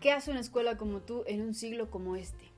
¿Qué hace una escuela como tú en un siglo como este?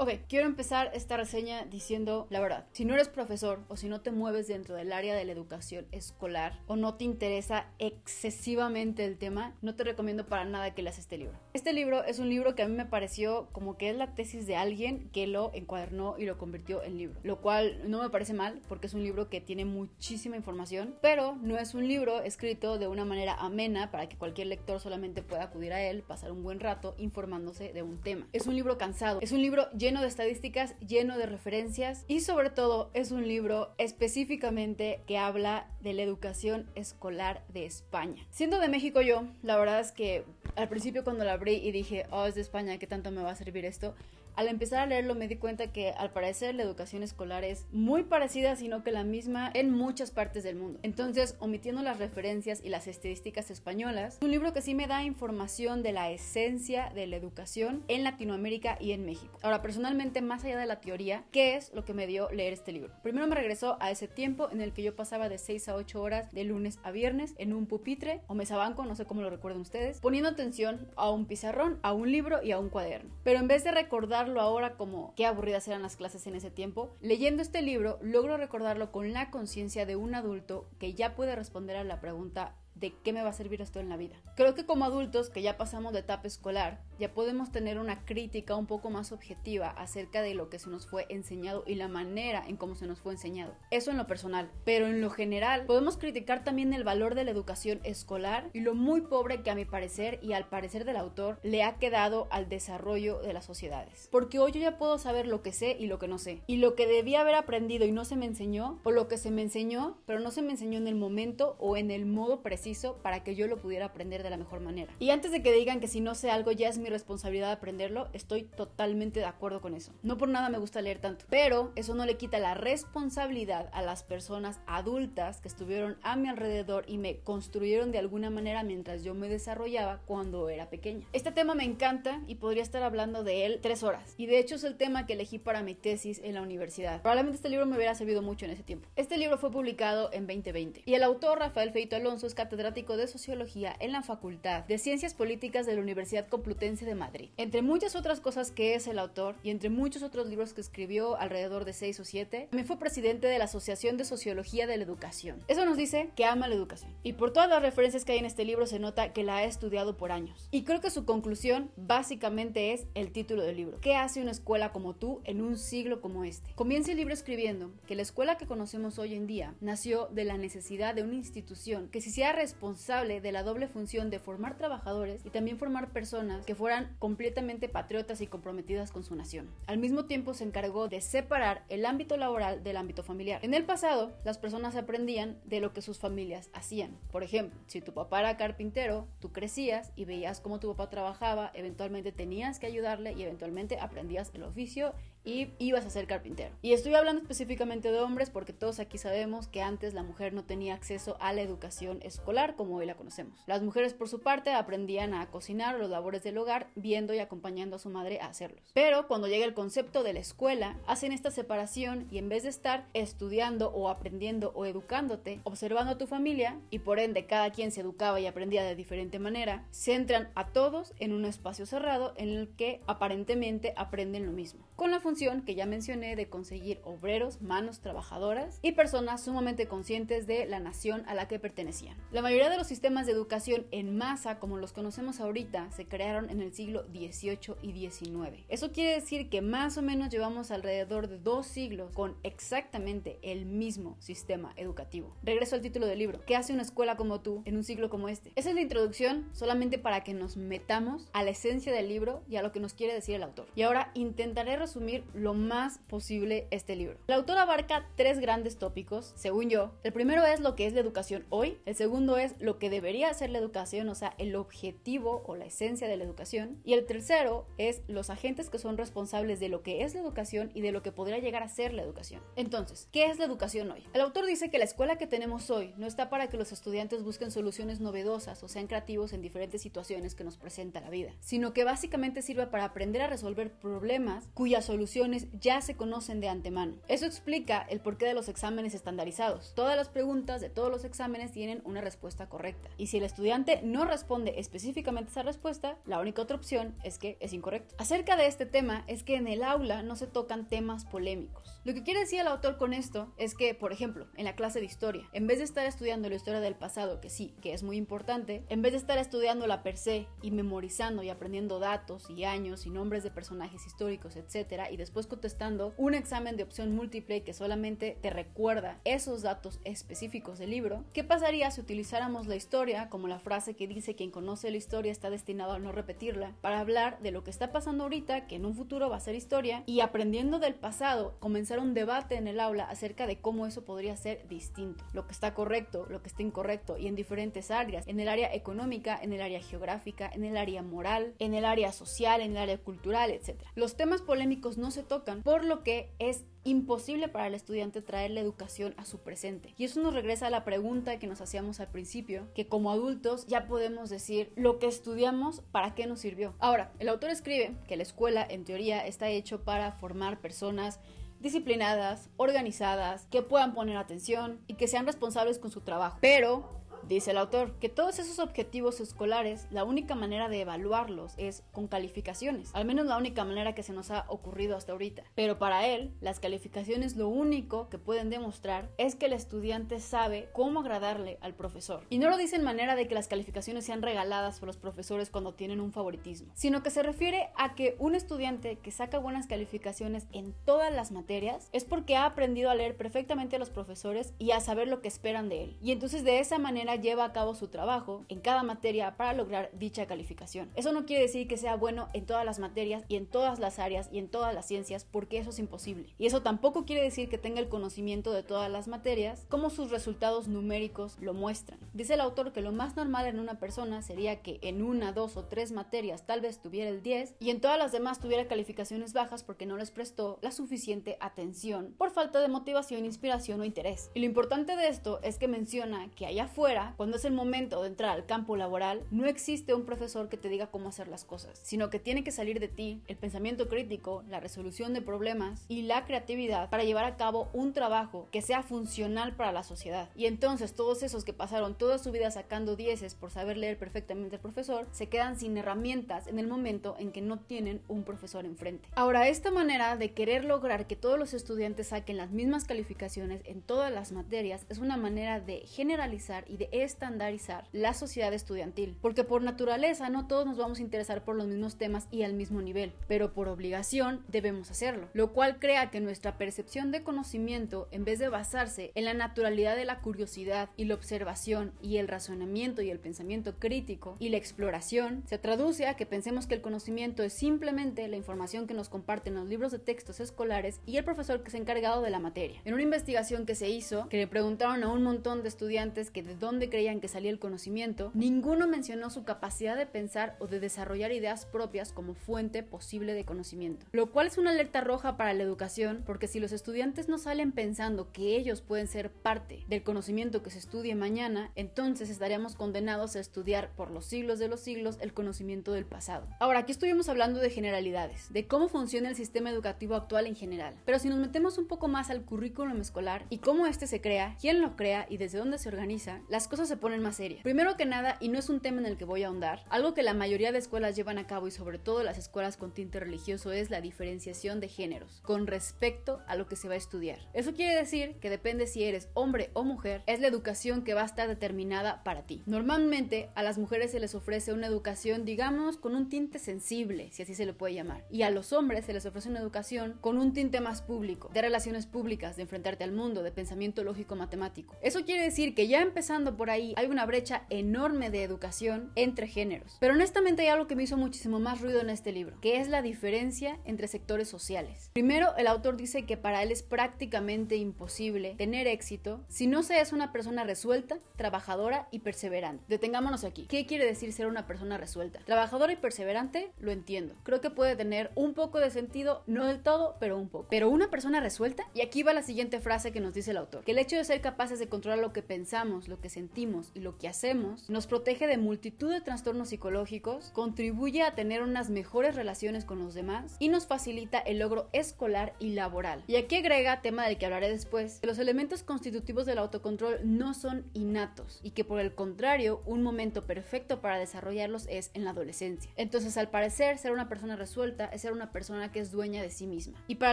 Ok, quiero empezar esta reseña diciendo la verdad. Si no eres profesor o si no te mueves dentro del área de la educación escolar o no te interesa excesivamente el tema, no te recomiendo para nada que leas este libro. Este libro es un libro que a mí me pareció como que es la tesis de alguien que lo encuadernó y lo convirtió en libro, lo cual no me parece mal porque es un libro que tiene muchísima información, pero no es un libro escrito de una manera amena para que cualquier lector solamente pueda acudir a él, pasar un buen rato informándose de un tema. Es un libro cansado, es un libro lleno de estadísticas, lleno de referencias y sobre todo es un libro específicamente que habla de la educación escolar de España. Siendo de México yo, la verdad es que al principio cuando lo abrí y dije, oh, es de España, ¿qué tanto me va a servir esto? Al empezar a leerlo me di cuenta que al parecer la educación escolar es muy parecida, sino que la misma en muchas partes del mundo. Entonces, omitiendo las referencias y las estadísticas españolas, es un libro que sí me da información de la esencia de la educación en Latinoamérica y en México. Ahora, personalmente, más allá de la teoría, ¿qué es lo que me dio leer este libro? Primero me regresó a ese tiempo en el que yo pasaba de 6 a 8 horas de lunes a viernes en un pupitre o mesabanco, no sé cómo lo recuerdan ustedes, poniendo atención a un pizarrón, a un libro y a un cuaderno. Pero en vez de recordarlo ahora como qué aburridas eran las clases en ese tiempo, leyendo este libro logro recordarlo con la conciencia de un adulto que ya puede responder a la pregunta de qué me va a servir esto en la vida. Creo que como adultos que ya pasamos de etapa escolar, ya podemos tener una crítica un poco más objetiva acerca de lo que se nos fue enseñado y la manera en cómo se nos fue enseñado. Eso en lo personal, pero en lo general podemos criticar también el valor de la educación escolar y lo muy pobre que a mi parecer y al parecer del autor le ha quedado al desarrollo de las sociedades. Porque hoy yo ya puedo saber lo que sé y lo que no sé, y lo que debía haber aprendido y no se me enseñó, o lo que se me enseñó pero no se me enseñó en el momento o en el modo preciso para que yo lo pudiera aprender de la mejor manera. Y antes de que digan que si no sé algo ya es mi responsabilidad aprenderlo, estoy totalmente de acuerdo con eso. No por nada me gusta leer tanto, pero eso no le quita la responsabilidad a las personas adultas que estuvieron a mi alrededor y me construyeron de alguna manera mientras yo me desarrollaba cuando era pequeña. Este tema me encanta y podría estar hablando de él 3 horas, y de hecho es el tema que elegí para mi tesis en la universidad. Probablemente este libro me hubiera servido mucho en ese tiempo. Este libro fue publicado en 2020 y el autor Rafael Feito Alonso es catedrático de Sociología en la Facultad de Ciencias Políticas de la Universidad Complutense de Madrid. Entre muchas otras cosas que es el autor y entre muchos otros libros que escribió, alrededor de 6 o 7, también fue presidente de la Asociación de Sociología de la Educación. Eso nos dice que ama la educación. Y por todas las referencias que hay en este libro se nota que la ha estudiado por años. Y creo que su conclusión básicamente es el título del libro. ¿Qué hace una escuela como tú en un siglo como este? Comienza el libro escribiendo que la escuela que conocemos hoy en día nació de la necesidad de una institución que se hiciera responsable de la doble función de formar trabajadores y también formar personas que fueran completamente patriotas y comprometidas con su nación. Al mismo tiempo se encargó de separar el ámbito laboral del ámbito familiar. En el pasado, las personas aprendían de lo que sus familias hacían. Por ejemplo, si tu papá era carpintero, tú crecías y veías cómo tu papá trabajaba, eventualmente tenías que ayudarle y eventualmente aprendías el oficio y ibas a ser carpintero. Y estoy hablando específicamente de hombres porque todos aquí sabemos que antes la mujer no tenía acceso a la educación escolar como hoy la conocemos. Las mujeres por su parte aprendían a cocinar o los labores del hogar viendo y acompañando a su madre a hacerlos. Pero cuando llega el concepto de la escuela, hacen esta separación y en vez de estar estudiando o aprendiendo o educándote, observando a tu familia y por ende cada quien se educaba y aprendía de diferente manera, centran a todos en un espacio cerrado en el que aparentemente aprenden lo mismo, con la función que ya mencioné de conseguir obreros, manos trabajadoras y personas sumamente conscientes de la nación a la que pertenecían. La mayoría de los sistemas de educación en masa, como los conocemos ahorita, se crearon en el siglo XVIII y XIX. Eso quiere decir que más o menos llevamos alrededor de 2 siglos con exactamente el mismo sistema educativo. Regreso al título del libro. ¿Qué hace una escuela como tú en un siglo como este? Esa es la introducción, solamente para que nos metamos a la esencia del libro y a lo que nos quiere decir el autor. Y ahora intentaré resumir lo más posible este libro. El autor abarca 3 grandes tópicos, según yo. El primero es lo que es la educación hoy, el segundo es lo que debería ser la educación, o sea, el objetivo o la esencia de la educación, y el tercero es los agentes que son responsables de lo que es la educación y de lo que podría llegar a ser la educación. Entonces, ¿qué es la educación hoy? El autor dice que la escuela que tenemos hoy no está para que los estudiantes busquen soluciones novedosas o sean creativos en diferentes situaciones que nos presenta la vida, sino que básicamente sirve para aprender a resolver problemas cuyas soluciones ya se conocen de antemano. Eso explica el porqué de los exámenes estandarizados. Todas las preguntas de todos los exámenes tienen una respuesta respuesta correcta. Y si el estudiante no responde específicamente esa respuesta, la única otra opción es que es incorrecto. Acerca de este tema es que en el aula no se tocan temas polémicos. Lo que quiere decir el autor con esto es que, por ejemplo, en la clase de historia, en vez de estar estudiando la historia del pasado, que sí, que es muy importante, en vez de estar estudiándola per se y memorizando y aprendiendo datos y años y nombres de personajes históricos, etcétera, y después contestando un examen de opción múltiple que solamente te recuerda esos datos específicos del libro, ¿qué pasaría si utilizáramos la historia como la frase que dice quien conoce la historia está destinado a no repetirla, para hablar de lo que está pasando ahorita, que en un futuro va a ser historia, y aprendiendo del pasado, comenzar un debate en el aula acerca de cómo eso podría ser distinto, lo que está correcto, lo que está incorrecto, y en diferentes áreas, en el área económica, en el área geográfica, en el área moral, en el área social, en el área cultural, etc. Los temas polémicos no se tocan, por lo que es imposible para el estudiante traer la educación a su presente. Y eso nos regresa a la pregunta que nos hacíamos al principio, que como adultos ya podemos decir lo que estudiamos, ¿para qué nos sirvió? Ahora, el autor escribe que la escuela en teoría está hecho para formar personas disciplinadas, organizadas, que puedan poner atención y que sean responsables con su trabajo. Pero dice el autor que todos esos objetivos escolares, la única manera de evaluarlos es con calificaciones, al menos la única manera que se nos ha ocurrido hasta ahorita. Pero para él, las calificaciones lo único que pueden demostrar es que el estudiante sabe cómo agradarle al profesor. Y no lo dice en manera de que las calificaciones sean regaladas por los profesores cuando tienen un favoritismo, sino que se refiere a que un estudiante que saca buenas calificaciones en todas las materias es porque ha aprendido a leer perfectamente a los profesores y a saber lo que esperan de él. Y entonces de esa manera lleva a cabo su trabajo en cada materia para lograr dicha calificación. Eso no quiere decir que sea bueno en todas las materias y en todas las áreas y en todas las ciencias, porque eso es imposible. Y eso tampoco quiere decir que tenga el conocimiento de todas las materias, como sus resultados numéricos lo muestran. Dice el autor que lo más normal en una persona sería que en 1, 2 o 3 materias tal vez tuviera el 10 y en todas las demás tuviera calificaciones bajas porque no les prestó la suficiente atención por falta de motivación, inspiración o interés. Y lo importante de esto es que menciona que allá afuera, cuando es el momento de entrar al campo laboral, no existe un profesor que te diga cómo hacer las cosas, sino que tiene que salir de ti el pensamiento crítico, la resolución de problemas y la creatividad para llevar a cabo un trabajo que sea funcional para la sociedad. Y entonces todos esos que pasaron toda su vida sacando 10 por saber leer perfectamente al profesor, se quedan sin herramientas en el momento en que no tienen un profesor enfrente. Ahora, esta manera de querer lograr que todos los estudiantes saquen las mismas calificaciones en todas las materias es una manera de generalizar y de estandarizar la sociedad estudiantil, porque por naturaleza no todos nos vamos a interesar por los mismos temas y al mismo nivel, pero por obligación debemos hacerlo, lo cual crea que nuestra percepción de conocimiento, en vez de basarse en la naturalidad de la curiosidad y la observación y el razonamiento y el pensamiento crítico y la exploración, se traduce a que pensemos que el conocimiento es simplemente la información que nos comparten los libros de textos escolares y el profesor que se ha encargado de la materia. En una investigación que se hizo, que le preguntaron a un montón de estudiantes que de dónde creían que salía el conocimiento, ninguno mencionó su capacidad de pensar o de desarrollar ideas propias como fuente posible de conocimiento, lo cual es una alerta roja para la educación, porque si los estudiantes no salen pensando que ellos pueden ser parte del conocimiento que se estudie mañana, entonces estaríamos condenados a estudiar por los siglos de los siglos el conocimiento del pasado. Ahora, aquí estuvimos hablando de generalidades, de cómo funciona el sistema educativo actual en general, pero si nos metemos un poco más al currículum escolar y cómo este se crea, quién lo crea y desde dónde se organiza, las cosas se ponen más serias. Primero que nada, y no es un tema en el que voy a ahondar, algo que la mayoría de escuelas llevan a cabo y sobre todo las escuelas con tinte religioso es la diferenciación de géneros con respecto a lo que se va a estudiar. Eso quiere decir que depende si eres hombre o mujer, es la educación que va a estar determinada para ti. Normalmente a las mujeres se les ofrece una educación, digamos, con un tinte sensible, si así se le puede llamar, y a los hombres se les ofrece una educación con un tinte más público, de relaciones públicas, de enfrentarte al mundo, de pensamiento lógico matemático. Eso quiere decir que ya empezando por ahí hay una brecha enorme de educación entre géneros. Pero honestamente hay algo que me hizo muchísimo más ruido en este libro, que es la diferencia entre sectores sociales. Primero, el autor dice que para él es prácticamente imposible tener éxito si no se es una persona resuelta, trabajadora y perseverante. Detengámonos aquí. ¿Qué quiere decir ser una persona resuelta? Trabajadora y perseverante, lo entiendo. Creo que puede tener un poco de sentido, no del todo, pero un poco. Pero una persona resuelta, y aquí va la siguiente frase que nos dice el autor, que el hecho de ser capaces de controlar lo que pensamos, lo que sentimos, sentimos y lo que hacemos, nos protege de multitud de trastornos psicológicos, contribuye a tener unas mejores relaciones con los demás y nos facilita el logro escolar y laboral. Y aquí agrega, tema del que hablaré después, que los elementos constitutivos del autocontrol no son innatos y que por el contrario, un momento perfecto para desarrollarlos es en la adolescencia. Entonces, al parecer, ser una persona resuelta es ser una persona que es dueña de sí misma. Y para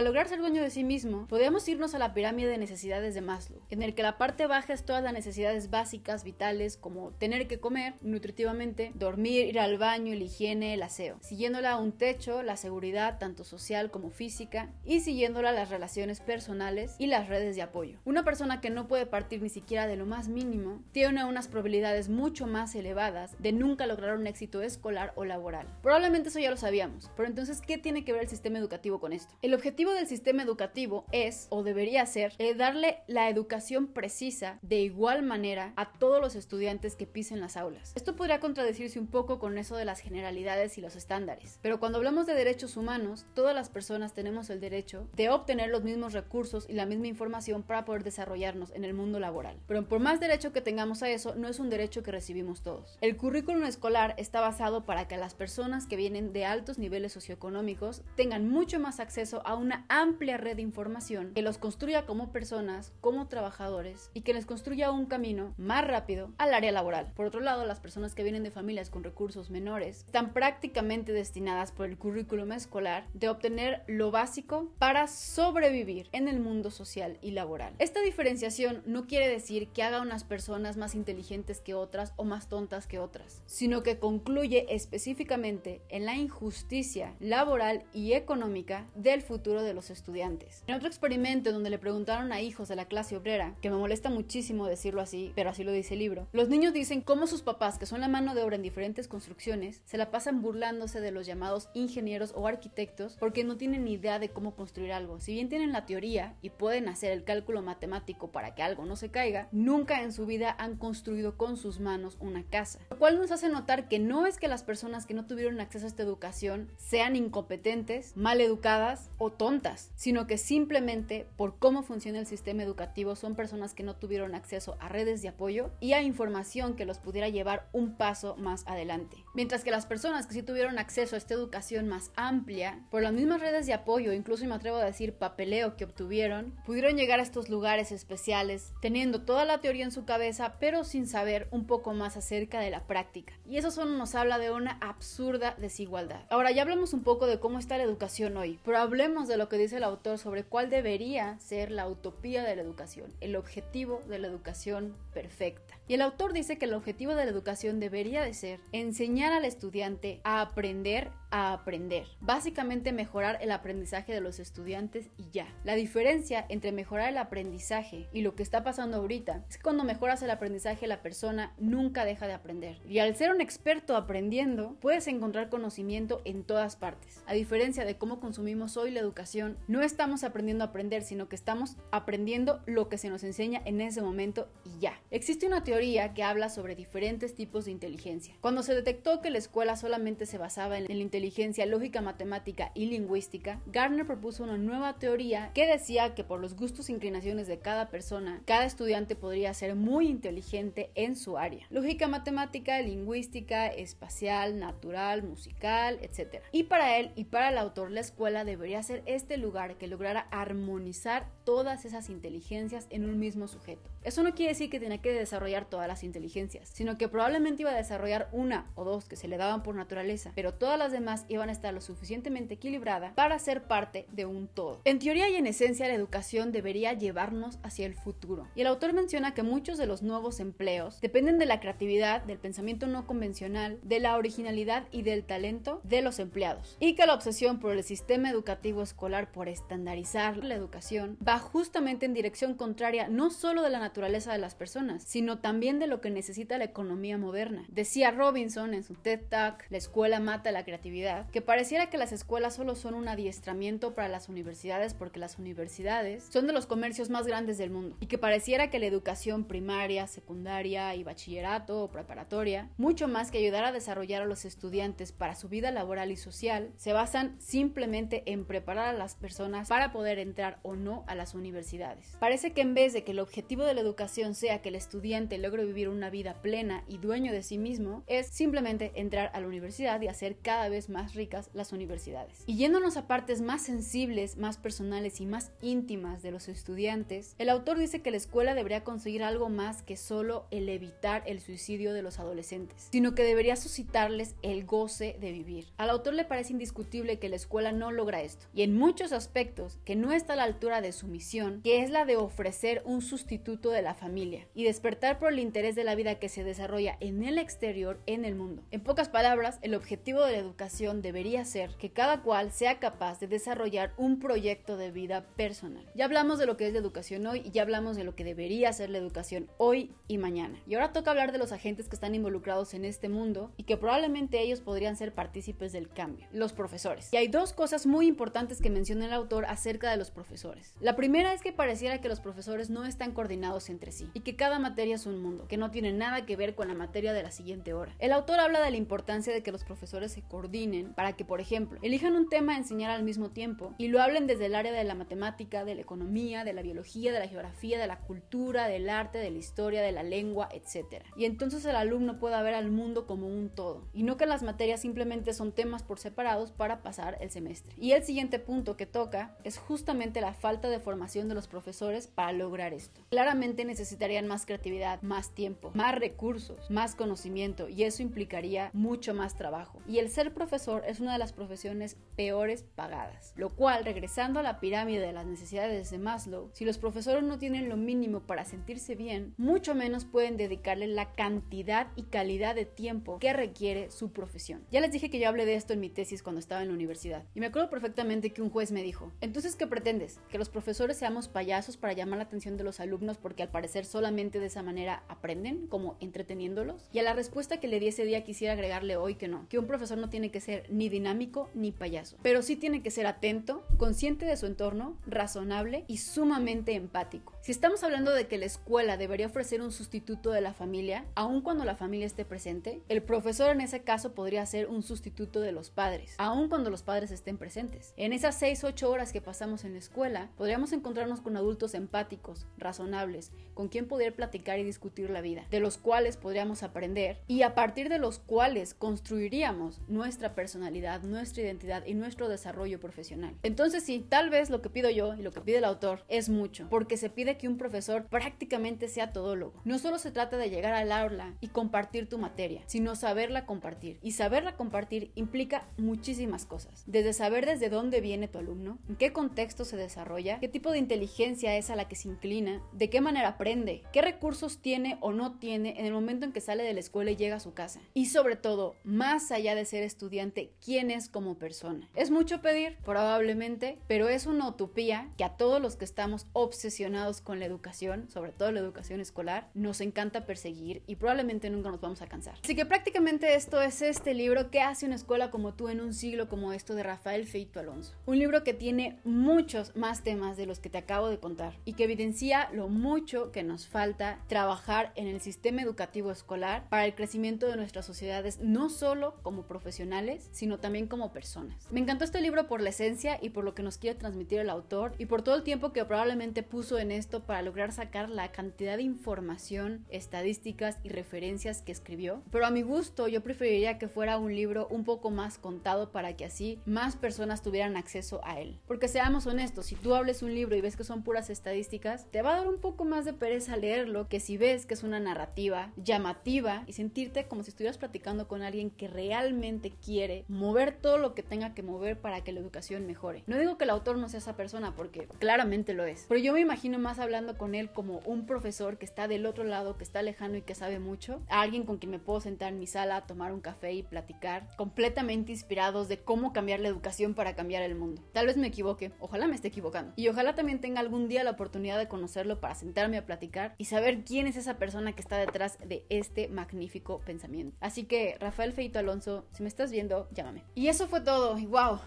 lograr ser dueño de sí mismo, podemos irnos a la pirámide de necesidades de Maslow, en el que la parte baja es todas las necesidades básicas, vitales, como tener que comer nutritivamente, dormir, ir al baño, la higiene, el aseo. Siguiéndola un techo, la seguridad, tanto social como física, y siguiéndola las relaciones personales y las redes de apoyo. Una persona que no puede partir ni siquiera de lo más mínimo, tiene unas probabilidades mucho más elevadas de nunca lograr un éxito escolar o laboral. Probablemente eso ya lo sabíamos, pero entonces, ¿qué tiene que ver el sistema educativo con esto? El objetivo del sistema educativo es, o debería ser, darle la educación precisa de igual manera a todos los estudiantes que pisen las aulas. Esto podría contradecirse un poco con eso de las generalidades y los estándares, pero cuando hablamos de derechos humanos, todas las personas tenemos el derecho de obtener los mismos recursos y la misma información para poder desarrollarnos en el mundo laboral. Pero por más derecho que tengamos a eso, no es un derecho que recibimos todos. El currículum escolar está basado para que las personas que vienen de altos niveles socioeconómicos tengan mucho más acceso a una amplia red de información que los construya como personas, como trabajadores y que les construya un camino más rápido al área laboral. Por otro lado, las personas que vienen de familias con recursos menores están prácticamente destinadas por el currículum escolar de obtener lo básico para sobrevivir en el mundo social y laboral. Esta diferenciación no quiere decir que haga unas personas más inteligentes que otras o más tontas que otras, sino que concluye específicamente en la injusticia laboral y económica del futuro de los estudiantes. En otro experimento donde le preguntaron a hijos de la clase obrera, que me molesta muchísimo decirlo así, pero así lo dice el libro, los niños dicen cómo sus papás, que son la mano de obra en diferentes construcciones, se la pasan burlándose de los llamados ingenieros o arquitectos porque no tienen ni idea de cómo construir algo. Si bien tienen la teoría y pueden hacer el cálculo matemático para que algo no se caiga, nunca en su vida han construido con sus manos una casa. Lo cual nos hace notar que no es que las personas que no tuvieron acceso a esta educación sean incompetentes, mal educadas o tontas, sino que simplemente por cómo funciona el sistema educativo son personas que no tuvieron acceso a redes de apoyo y a información que los pudiera llevar un paso más adelante. Mientras que las personas que sí tuvieron acceso a esta educación más amplia, por las mismas redes de apoyo, incluso me atrevo a decir papeleo que obtuvieron, pudieron llegar a estos lugares especiales teniendo toda la teoría en su cabeza, pero sin saber un poco más acerca de la práctica. Y eso solo nos habla de una absurda desigualdad. Ahora ya hablamos un poco de cómo está la educación hoy, pero hablemos de lo que dice el autor sobre cuál debería ser la utopía de la educación, el objetivo de la educación perfecta. Y el autor dice que el objetivo de la educación debería de ser enseñar al estudiante a aprender a aprender. Básicamente mejorar el aprendizaje de los estudiantes y ya. La diferencia entre mejorar el aprendizaje y lo que está pasando ahorita es que cuando mejoras el aprendizaje la persona nunca deja de aprender. Y al ser un experto aprendiendo, puedes encontrar conocimiento en todas partes. A diferencia de cómo consumimos hoy la educación, no estamos aprendiendo a aprender, sino que estamos aprendiendo lo que se nos enseña en ese momento y ya. Existe una teoría que habla sobre diferentes tipos de inteligencia. Cuando se detectó que la escuela solamente se basaba en la inteligencia lógica, matemática y lingüística, Gardner propuso una nueva teoría que decía que por los gustos e inclinaciones de cada persona, cada estudiante podría ser muy inteligente en su área. Lógica, matemática, lingüística, espacial, natural, musical, etc. Y para él y para el autor, la escuela debería ser este lugar que lograra armonizar todas esas inteligencias en un mismo sujeto. Eso no quiere decir que tenía que desarrollar todas las inteligencias, sino que probablemente iba a desarrollar una o dos que se le daban por naturaleza, pero todas las demás iban a estar lo suficientemente equilibrada para ser parte de un todo. En teoría y en esencia, la educación debería llevarnos hacia el futuro. Y el autor menciona que muchos de los nuevos empleos dependen de la creatividad, del pensamiento no convencional, de la originalidad y del talento de los empleados. Y que la obsesión por el sistema educativo escolar, por estandarizar la educación, va justamente en dirección contraria no solo de la naturaleza de las personas, sino también de lo que necesita la economía moderna. Decía Robinson en su TED Talk, La escuela mata la creatividad, que pareciera que las escuelas solo son un adiestramiento para las universidades porque las universidades son de los comercios más grandes del mundo y que pareciera que la educación primaria, secundaria y bachillerato o preparatoria, mucho más que ayudar a desarrollar a los estudiantes para su vida laboral y social, se basan simplemente en preparar a las personas para poder entrar o no a las universidades. Parece que en vez de que el objetivo de la educación sea que el estudiante logre vivir una vida plena y dueño de sí mismo, es simplemente entrar a la universidad y hacer cada vez más ricas las universidades. Y yéndonos a partes más sensibles, más personales y más íntimas de los estudiantes, el autor dice que la escuela debería conseguir algo más que solo el evitar el suicidio de los adolescentes, sino que debería suscitarles el goce de vivir. Al autor le parece indiscutible que la escuela no logra esto, y en muchos aspectos que no está a la altura de su misión, que es la de ofrecer un sustituto de la familia y despertar por el interés de la vida que se desarrolla en el exterior, en el mundo. En pocas palabras, el objetivo de la educación debería ser que cada cual sea capaz de desarrollar un proyecto de vida personal. Ya hablamos de lo que es la educación hoy y ya hablamos de lo que debería ser la educación hoy y mañana. Y ahora toca hablar de los agentes que están involucrados en este mundo y que probablemente ellos podrían ser partícipes del cambio, los profesores. Y hay dos cosas muy importantes que menciona el autor acerca de los profesores. La primera es que pareciera que los profesores no están coordinados entre sí y que cada materia es un mundo, que no tiene nada que ver con la materia de la siguiente hora. El autor habla de la importancia de que los profesores se coordinen para que, por ejemplo, elijan un tema a enseñar al mismo tiempo y lo hablen desde el área de la matemática, de la economía, de la biología, de la geografía, de la cultura, del arte, de la historia, de la lengua, etc. Y entonces el alumno pueda ver al mundo como un todo y no que las materias simplemente son temas por separados para pasar el semestre. Y el siguiente punto que toca es justamente la falta de formación de los profesores para lograr esto. Claramente necesitarían más creatividad, más tiempo, más recursos, más conocimiento, y eso implicaría mucho más trabajo. Y el ser profesor es una de las profesiones peores pagadas, lo cual, regresando a la pirámide de las necesidades de Maslow, si los profesores no tienen lo mínimo para sentirse bien, mucho menos pueden dedicarle la cantidad y calidad de tiempo que requiere su profesión. Ya les dije que yo hablé de esto en mi tesis cuando estaba en la universidad, y me acuerdo perfectamente que un juez me dijo: entonces, ¿qué pretendes? ¿Que los profesores seamos payasos para llamar la atención de los alumnos porque al parecer solamente de esa manera aprenden, como entreteniéndolos? Y a la respuesta que le di ese día quisiera agregarle hoy que no, que un profesor no tiene que ser ni dinámico ni payaso, pero sí tiene que ser atento, consciente de su entorno, razonable y sumamente empático. Si estamos hablando de que la escuela debería ofrecer un sustituto de la familia, aun cuando la familia esté presente, el profesor en ese caso podría ser un sustituto de los padres, aun cuando los padres estén presentes. En esas 6-8 horas que pasamos en la escuela, podríamos encontrarnos con adultos empáticos, razonables, con quien poder platicar y discutir la vida, de los cuales podríamos aprender y a partir de los cuales construiríamos nuestra personalidad, nuestra identidad y nuestro desarrollo profesional. Entonces sí, tal vez lo que pido yo y lo que pide el autor es mucho, porque se pide que un profesor prácticamente sea todólogo. No solo se trata de llegar al aula y compartir tu materia, sino saberla compartir. Y saberla compartir implica muchísimas cosas, desde saber desde dónde viene tu alumno, en qué contexto se desarrolla, qué tipo de inteligencia es a la que se inclina, de qué manera aprende, qué recursos tiene o no tiene en el momento en que sale de la escuela y llega a su casa. Y sobre todo, más allá de ser estudiante, quién es como persona. ¿Es mucho pedir? Probablemente, pero es una utopía que a todos los que estamos obsesionados con la educación, sobre todo la educación escolar, nos encanta perseguir y probablemente nunca nos vamos a cansar. Así que prácticamente esto es este libro, ¿Qué hace una escuela como tú en un siglo como esto?, de Rafael Feito Alonso. Un libro que tiene muchos más temas de los que te acabo de contar y que evidencia lo mucho que nos falta trabajar en el sistema educativo escolar para el crecimiento de nuestras sociedades, no solo como profesionales, sino también como personas. Me encantó este libro por la esencia y por lo que nos quiere transmitir el autor y por todo el tiempo que probablemente puso en esto para lograr sacar la cantidad de información, estadísticas y referencias que escribió. Pero a mi gusto yo preferiría que fuera un libro un poco más contado para que así más personas tuvieran acceso a él. Porque seamos honestos, si tú hables un libro y ves que son puras estadísticas, te va a dar un poco más de pereza leerlo que si ves que es una narrativa llamativa y sentirte como si estuvieras platicando con alguien que realmente quiere mover todo lo que tenga que mover para que la educación mejore. No digo que el autor no sea esa persona, porque claramente lo es, pero yo me imagino más hablando con él como un profesor que está del otro lado, que está lejano y que sabe mucho, a alguien con quien me puedo sentar en mi sala a tomar un café y platicar, completamente inspirados de cómo cambiar la educación para cambiar el mundo. Tal vez me equivoque, ojalá me esté equivocando, y ojalá también tenga algún día la oportunidad de conocerlo para sentarme a platicar y saber quién es esa persona que está detrás de este magnífico pensamiento. Así que, Rafael Feito Alonso, si me estás viendo, llámame. Y eso fue todo, y wow,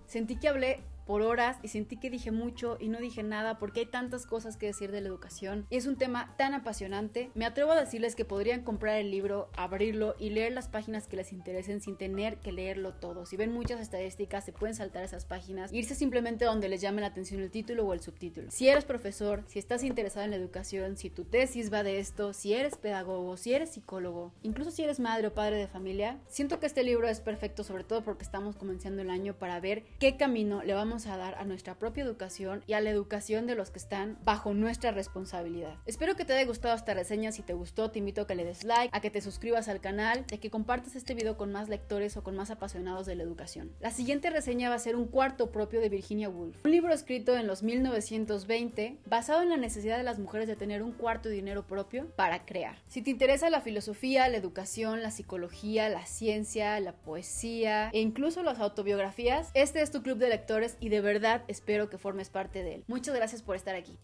sentí que hablé por horas y sentí que dije mucho y no dije nada porque hay tantas cosas que decir de la educación y es un tema tan apasionante. Me atrevo a decirles que podrían comprar el libro, abrirlo y leer las páginas que les interesen sin tener que leerlo todo. Si ven muchas estadísticas, se pueden saltar esas páginas, irse simplemente donde les llame la atención el título o el subtítulo. Si eres profesor, si estás interesado en la educación, si tu tesis va de esto, si eres pedagogo, si eres psicólogo, incluso si eres madre o padre de familia, siento que este libro es perfecto, sobre todo porque estamos comenzando el año, para ver qué camino le vamos a dar a nuestra propia educación y a la educación de los que están bajo nuestra responsabilidad. Espero que te haya gustado esta reseña. Si te gustó, te invito a que le des like, a que te suscribas al canal, a que compartas este video con más lectores o con más apasionados de la educación. La siguiente reseña va a ser Un cuarto propio de Virginia Woolf, un libro escrito en los 1920 basado en la necesidad de las mujeres de tener un cuarto de dinero propio para crear. Si te interesa la filosofía, la educación, la psicología, la ciencia, la poesía e incluso las autobiografías, este es tu club de lectores y de verdad espero que formes parte de él. Muchas gracias por estar aquí.